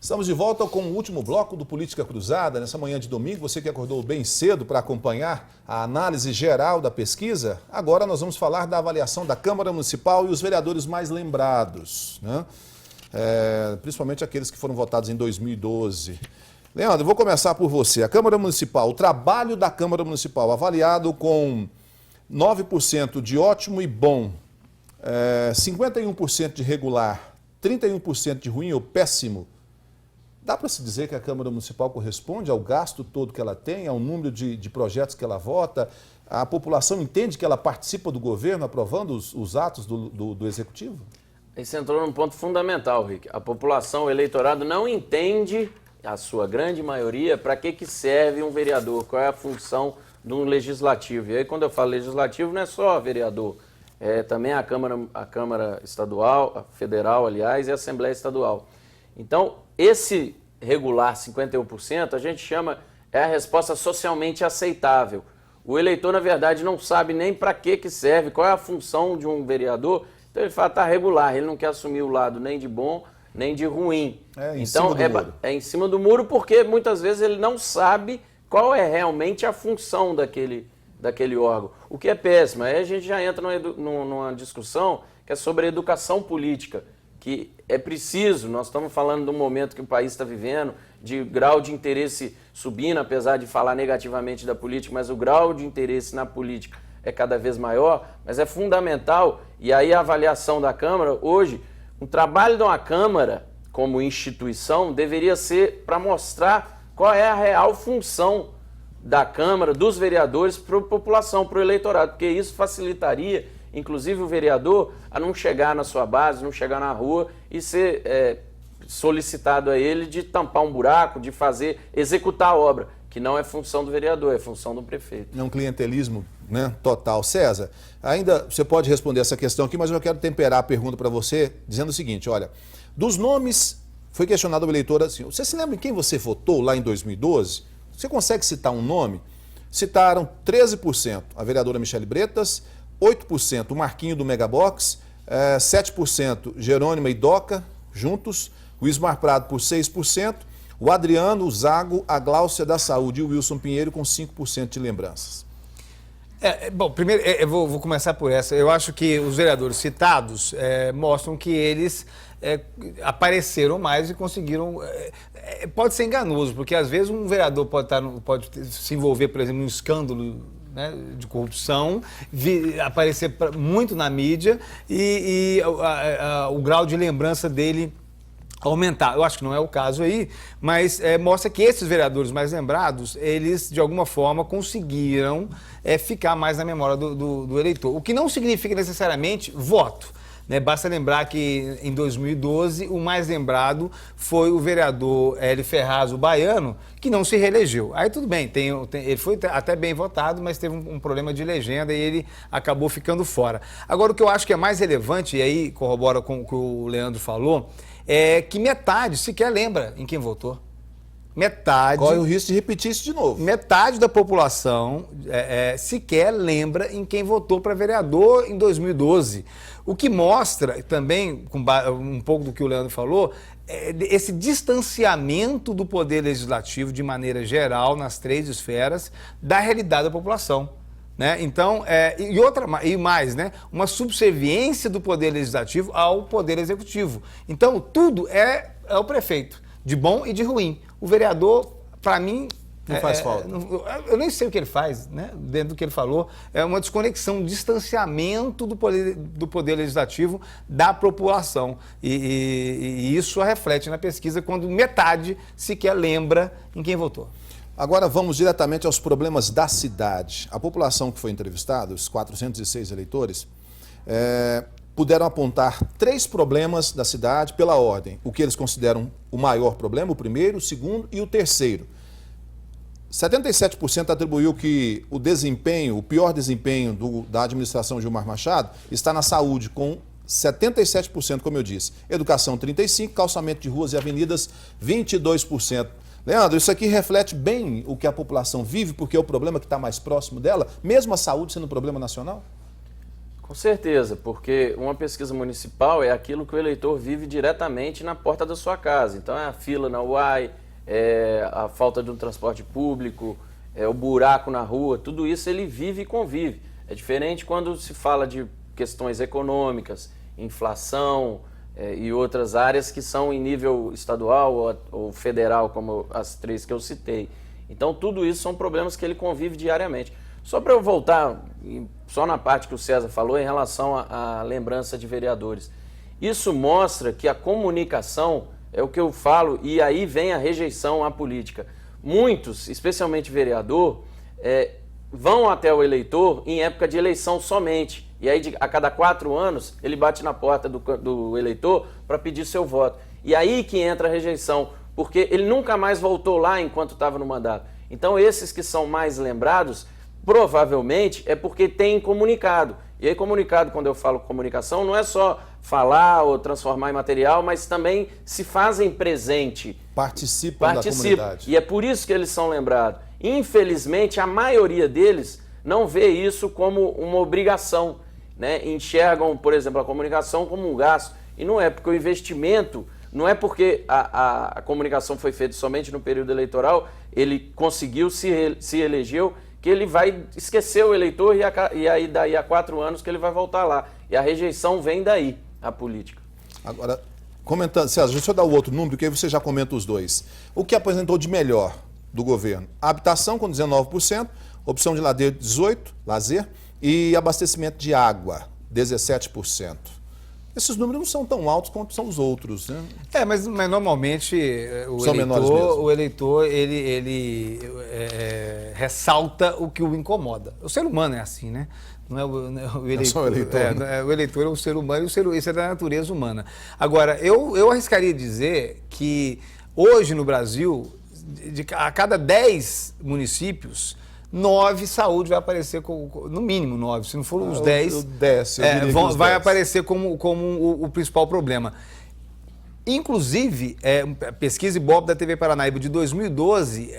Estamos de volta com o último bloco do Política Cruzada. Nessa manhã de domingo, você que acordou bem cedo para acompanhar a análise geral da pesquisa, agora nós vamos falar da avaliação da Câmara Municipal e os vereadores mais lembrados, né? Principalmente aqueles que foram votados em 2012. Leandro, eu vou começar por você. A Câmara Municipal, o trabalho da Câmara Municipal, avaliado com 9% de ótimo e bom, 51% de regular, 31% de ruim ou péssimo. Dá para se dizer que a Câmara Municipal corresponde ao gasto todo que ela tem, ao número de projetos que ela vota? A população entende que ela participa do governo, aprovando os atos do Executivo? Aí você entrou num ponto fundamental, Rick. A população, o eleitorado não entende, a sua grande maioria, para que serve um vereador, qual é a função de um legislativo. E aí quando eu falo legislativo não é só vereador, é também a Câmara Estadual, a Federal, aliás, e a Assembleia Estadual. Então, esse regular 51%, a gente chama, é a resposta socialmente aceitável. O eleitor, na verdade, não sabe nem para que serve, qual é a função de um vereador. Então ele fala, está regular, ele não quer assumir o lado nem de bom, nem de ruim. Então é em cima do muro, porque muitas vezes ele não sabe qual é realmente a função daquele órgão. O que é péssimo. Aí a gente já entra numa discussão que é sobre a educação política, que é preciso, nós estamos falando do momento que o país está vivendo, de grau de interesse subindo, apesar de falar negativamente da política, mas o grau de interesse na política é cada vez maior, mas é fundamental, e aí a avaliação da Câmara, hoje, o trabalho de uma Câmara, como instituição, deveria ser para mostrar qual é a real função da Câmara, dos vereadores, para a população, para o eleitorado, porque isso facilitaria, inclusive o vereador, a não chegar na sua base, não chegar na rua e ser solicitado a ele de tampar um buraco, de executar a obra, que não é função do vereador, é função do prefeito. É um clientelismo, né, total. César, ainda você pode responder essa questão aqui, mas eu quero temperar a pergunta para você, dizendo o seguinte, olha, dos nomes, foi questionado o eleitor assim, você se lembra em quem você votou lá em 2012? Você consegue citar um nome? Citaram 13% a vereadora Michele Bretas, 8% o Marquinho do Megabox, 7% Jerônima e Doca, juntos, o Ismar Prado por 6%, o Adriano, o Zago, a Gláucia da Saúde e o Wilson Pinheiro com 5% de lembranças. Bom, primeiro, eu vou começar por essa. Eu acho que os vereadores citados mostram que eles apareceram mais e conseguiram... pode ser enganoso, porque às vezes um vereador pode se envolver, por exemplo, em um escândalo, né, de corrupção, aparecer muito na mídia e o grau de lembrança dele aumentar. Eu acho que não é o caso aí, mas mostra que esses vereadores mais lembrados, eles de alguma forma conseguiram ficar mais na memória do eleitor. O que não significa necessariamente voto. Né? Basta lembrar que em 2012 o mais lembrado foi o vereador Hélio Ferraz, o baiano, que não se reelegeu. Aí tudo bem, ele foi até bem votado, mas teve um problema de legenda e ele acabou ficando fora. Agora, o que eu acho que é mais relevante, e aí corrobora com o que o Leandro falou, é que metade sequer lembra em quem votou. Metade... Corre o risco de repetir isso de novo. Metade da população sequer lembra em quem votou para vereador em 2012. O que mostra também, com um pouco do que o Leandro falou, esse distanciamento do poder legislativo de maneira geral, nas três esferas, da realidade da população. Né? Então, e mais, né? Uma subserviência do poder legislativo ao poder executivo. Então, tudo é o prefeito, de bom e de ruim. O vereador, para mim... Não faz falta. Eu nem sei o que ele faz, né? Dentro do que ele falou. É uma desconexão, um distanciamento do poder legislativo da população. E isso reflete na pesquisa quando metade sequer lembra em quem votou. Agora vamos diretamente aos problemas da cidade. A população que foi entrevistada, os 406 eleitores, puderam apontar 3 problemas da cidade pela ordem. O que eles consideram o maior problema, o primeiro, o segundo e o terceiro. 77% atribuiu que o pior desempenho da administração Gilmar Machado está na saúde, com 77%, como eu disse. Educação, 35%, calçamento de ruas e avenidas, 22%. Leandro, isso aqui reflete bem o que a população vive, porque é o problema que está mais próximo dela, mesmo a saúde sendo um problema nacional? Com certeza, porque uma pesquisa municipal é aquilo que o eleitor vive diretamente na porta da sua casa. Então é a fila na UAI, é a falta de um transporte público, é o buraco na rua, tudo isso ele vive e convive. É diferente quando se fala de questões econômicas, inflação e outras áreas que são em nível estadual ou federal, como as três que eu citei. Então tudo isso são problemas que ele convive diariamente. Só para eu voltar, só na parte que o César falou em relação à lembrança de vereadores. Isso mostra que a comunicação é o que eu falo e aí vem a rejeição à política. Muitos, especialmente vereador, vão até o eleitor em época de eleição somente. E aí a cada 4 anos ele bate na porta do eleitor para pedir seu voto. E aí que entra a rejeição, porque ele nunca mais voltou lá enquanto estava no mandato. Então esses que são mais lembrados, provavelmente é porque tem comunicado. E aí comunicado, quando eu falo comunicação, não é só falar ou transformar em material, mas também se fazem presente. Participam da comunidade. E é por isso que eles são lembrados. Infelizmente, a maioria deles não vê isso como uma obrigação, né? Enxergam, por exemplo, a comunicação como um gasto. E não é, porque o investimento, não é porque a comunicação foi feita somente no período eleitoral, ele conseguiu, se elegeu, que ele vai esquecer o eleitor e aí daí a 4 anos que ele vai voltar lá. E a rejeição vem daí, a política. Agora, comentando, César, deixa eu dar o outro número, que aí você já comenta os dois. O que apresentou de melhor do governo? A habitação com 19%, opção de lazer, e abastecimento de água, 17%. Esses números não são tão altos quanto são os outros, né? Mas normalmente o eleitor ele ressalta o que o incomoda. O ser humano é assim, né? Não é o eleitor. É só o eleitor. O eleitor é o ser humano e isso é da natureza humana. Agora, eu arriscaria dizer que hoje no Brasil, a cada 10 municípios, 9 saúde vai aparecer, no mínimo 9, se não for os 10, vai aparecer como o principal problema. Inclusive, a pesquisa Ibope da TV Paranaíba de 2012,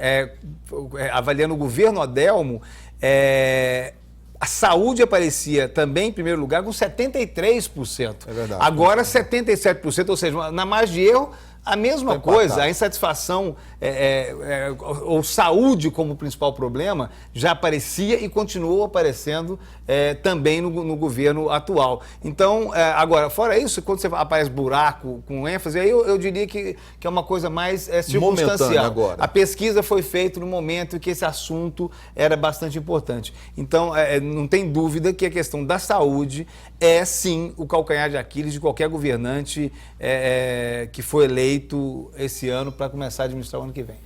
avaliando o governo Adelmo, a saúde aparecia também em primeiro lugar com 73%. É verdade. Agora 77%, ou seja, na margem de erro, a mesma coisa, a insatisfação ou saúde como principal problema já aparecia e continuou aparecendo também no governo atual. Então, agora, fora isso, quando você aparece buraco com ênfase, aí eu diria que é uma coisa mais circunstancial. Agora. A pesquisa foi feita no momento em que esse assunto era bastante importante. Então, não tem dúvida que a questão da saúde é, sim, o calcanhar de Aquiles de qualquer governante que foi eleito esse ano para começar a administrar o ano que vem.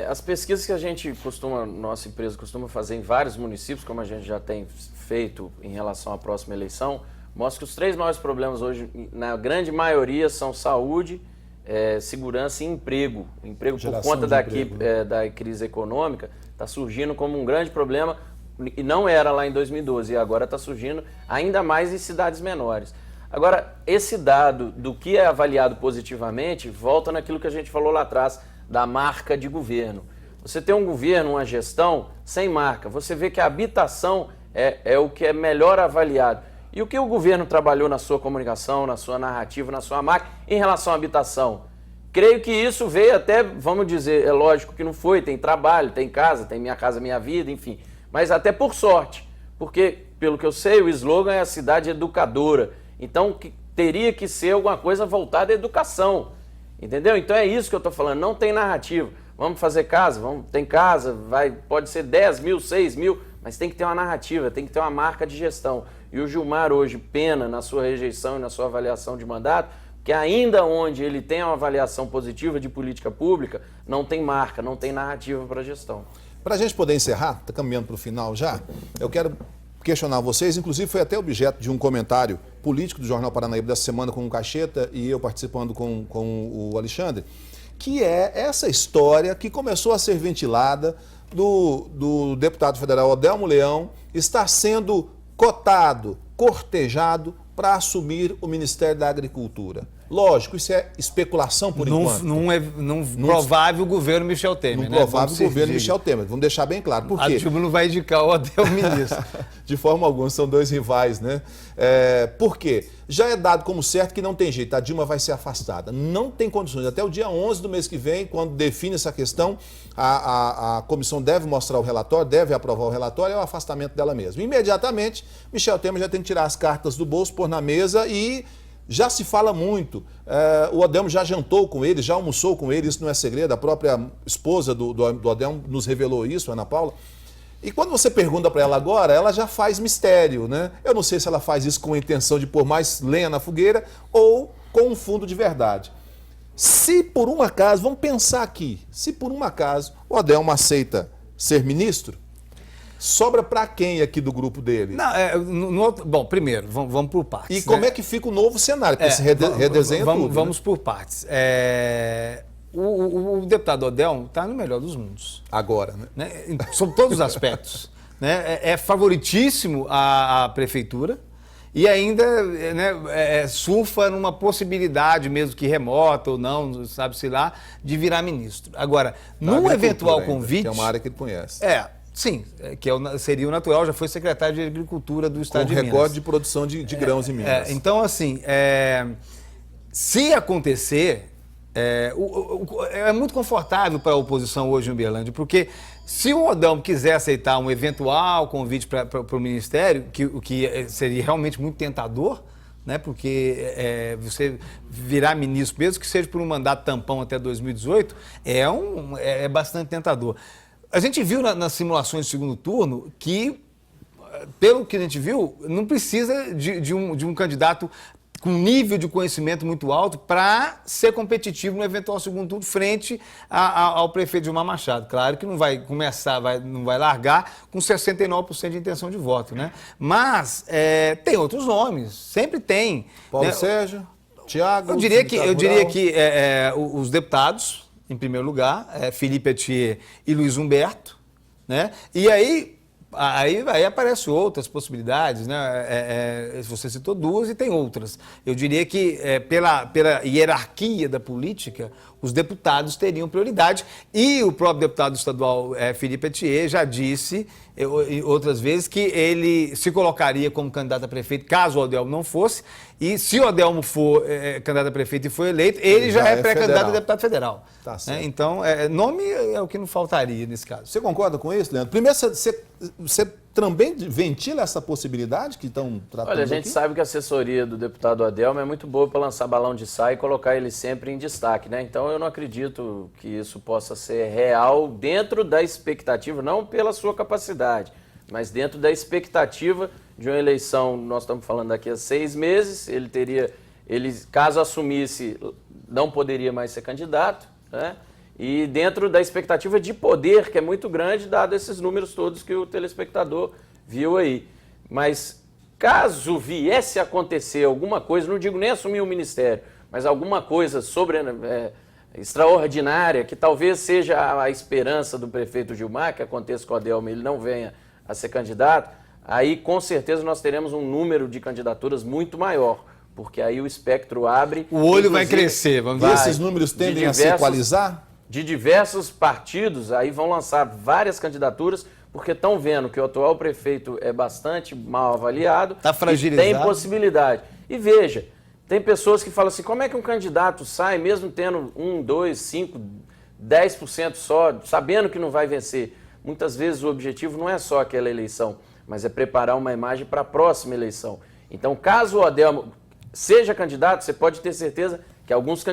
As pesquisas que a gente nossa empresa costuma fazer em vários municípios, como a gente já tem feito em relação à próxima eleição, mostram que os 3 maiores problemas hoje, na grande maioria, são saúde, segurança e emprego. Emprego por conta da crise econômica está surgindo como um grande problema, e não era lá em 2012, e agora está surgindo ainda mais em cidades menores. Agora, esse dado do que é avaliado positivamente volta naquilo que a gente falou lá atrás, da marca de governo. Você tem um governo, uma gestão sem marca, você vê que a habitação é o que é melhor avaliado. E o que o governo trabalhou na sua comunicação, na sua narrativa, na sua marca, em relação à habitação? Creio que isso veio até, vamos dizer, é lógico que não foi, tem trabalho, tem casa, tem Minha Casa Minha Vida, enfim, mas até por sorte, porque, pelo que eu sei, o slogan é a cidade educadora. Então, teria que ser alguma coisa voltada à educação, entendeu? Então é isso que eu estou falando, não tem narrativa. Vamos fazer casa, tem casa, pode ser 10 mil, 6 mil, mas tem que ter uma narrativa, tem que ter uma marca de gestão. E o Gilmar hoje pena na sua rejeição e na sua avaliação de mandato, que ainda onde ele tem uma avaliação positiva de política pública, não tem marca, não tem narrativa para a gestão. Para a gente poder encerrar, está caminhando para o final já, eu quero questionar vocês, inclusive foi até objeto de um comentário político do Jornal Paranaíba dessa semana com o Cacheta e eu participando com o Alexandre, que é essa história que começou a ser ventilada do deputado federal Adelmo Leão estar sendo cotado, cortejado para assumir o Ministério da Agricultura. Lógico, isso é especulação por enquanto. Num provável governo Michel Temer. No provável governo Michel Temer. Vamos deixar bem claro. Por quê? A Dilma não vai indicar o Odel ministro. De forma alguma, são dois rivais, né? Por quê? Já é dado como certo que não tem jeito, a Dilma vai ser afastada. Não tem condições. Até o dia 11 do mês que vem, quando define essa questão, a comissão deve mostrar o relatório, deve aprovar o relatório, é o afastamento dela mesma. Imediatamente, Michel Temer já tem que tirar as cartas do bolso, pôr na mesa e... Já se fala muito, o Odel já jantou com ele, já almoçou com ele, isso não é segredo, a própria esposa do Odel nos revelou isso, Ana Paula. E quando você pergunta para ela agora, ela já faz mistério, né? Eu não sei se ela faz isso com a intenção de pôr mais lenha na fogueira ou com um fundo de verdade. Se por um acaso, vamos pensar aqui, se por um acaso o Odel aceita ser ministro, sobra para quem aqui do grupo dele? Bom, primeiro, vamos por partes. E como é que fica o novo cenário? Porque se redesenha tudo. Vamos por partes. O deputado Odel está no melhor dos mundos. Agora, né? Sobre todos os aspectos. Né? É favoritíssimo à prefeitura e ainda surfa numa possibilidade, mesmo que remota ou não, sabe-se lá, de virar ministro. Agora, num eventual convite... Que é uma área que ele conhece. Sim, seria o natural, já foi secretário de Agricultura do Estado de Minas. Com recorde de produção de grãos em Minas. Então, assim, se acontecer, é muito confortável para a oposição hoje em Uberlândia, porque se o Odel quiser aceitar um eventual convite para o Ministério, o que seria realmente muito tentador, né, porque você virar ministro, mesmo que seja por um mandato tampão até 2018, é bastante tentador. A gente viu nas simulações de segundo turno que, pelo que a gente viu, não precisa de um candidato com nível de conhecimento muito alto para ser competitivo no eventual segundo turno frente ao prefeito Gilmar Machado. Claro que não vai começar, não vai largar com 69% de intenção de voto, né? Mas tem outros nomes, sempre tem. Paulo né? Sérgio, Tiago... Eu diria que os deputados... Em primeiro lugar, Felipe Etier e Luiz Humberto, né? E aí aparecem outras possibilidades, né? Você citou duas e tem outras. Eu diria que pela hierarquia da política, os deputados teriam prioridade e o próprio deputado estadual Felipe Etier já disse outras vezes que ele se colocaria como candidato a prefeito caso o Odelmo não fosse, e se o Odelmo for candidato a prefeito e for eleito, ele já é pré-candidato a deputado federal. Tá certo. Então, nome é o que não faltaria nesse caso. Você concorda com isso, Leandro? Primeiro, você também ventila essa possibilidade que estão tratando? Olha, a gente sabe que a assessoria do deputado Adelmo é muito boa para lançar balão de saia e colocar ele sempre em destaque, né? Então eu não acredito que isso possa ser real dentro da expectativa, não pela sua capacidade, mas dentro da expectativa de uma eleição. Nós estamos falando daqui a 6 meses, ele caso assumisse, não poderia mais ser candidato, né? E dentro da expectativa de poder, que é muito grande, dado esses números todos que o telespectador viu aí. Mas caso viesse a acontecer alguma coisa, não digo nem assumir o ministério, mas alguma coisa extraordinária, que talvez seja a esperança do prefeito Gilmar, que aconteça com o Adelmo e ele não venha a ser candidato, aí com certeza nós teremos um número de candidaturas muito maior, porque aí o espectro abre. O olho vai crescer, vamos dizer. E esses números tendem a se equalizar? De diversos partidos, aí vão lançar várias candidaturas, porque estão vendo que o atual prefeito é bastante mal avaliado. Está fragilizado. E tem possibilidade. E veja, tem pessoas que falam assim, como é que um candidato sai, mesmo tendo 1, 2, 5, 10% só, sabendo que não vai vencer? Muitas vezes o objetivo não é só aquela eleição, mas é preparar uma imagem para a próxima eleição. Então, caso o Adelmo seja candidato, você pode ter certeza que alguns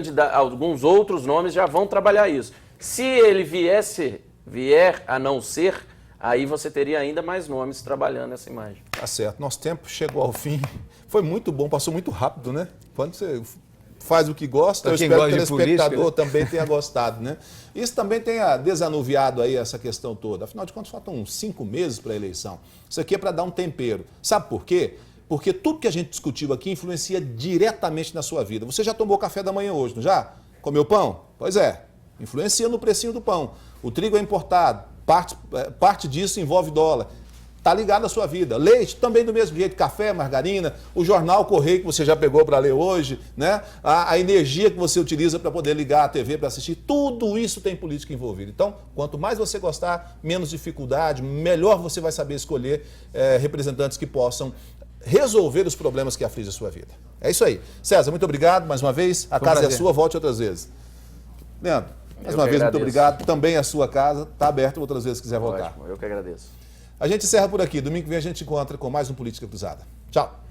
outros nomes já vão trabalhar isso. Se ele vier a não ser, aí você teria ainda mais nomes trabalhando essa imagem. Tá certo. Nosso tempo chegou ao fim. Foi muito bom, passou muito rápido, né? Quando você faz o que gosta, eu espero que o telespectador também tenha gostado, né? Isso também tenha desanuviado aí essa questão toda. Afinal de contas, faltam uns 5 meses para a eleição. Isso aqui é para dar um tempero. Sabe por quê? Porque tudo que a gente discutiu aqui influencia diretamente na sua vida. Você já tomou café da manhã hoje, não já? Comeu pão? Pois é, influencia no precinho do pão. O trigo é importado, parte disso envolve dólar. está ligado à sua vida. Leite também do mesmo jeito, café, margarina, o jornal Correio que você já pegou para ler hoje, né? A energia que você utiliza para poder ligar a TV para assistir, tudo isso tem política envolvida. Então, quanto mais você gostar, menos dificuldade, melhor você vai saber escolher representantes que possam resolver os problemas que afligem a sua vida. É isso aí. César, muito obrigado mais uma vez. A casa é sua, volte outras vezes. Leandro, mais uma vez, muito obrigado. Também a sua casa está aberta outras vezes se quiser voltar. Ótimo, eu que agradeço. A gente encerra por aqui. Domingo que vem a gente encontra com mais um Política Cruzada. Tchau.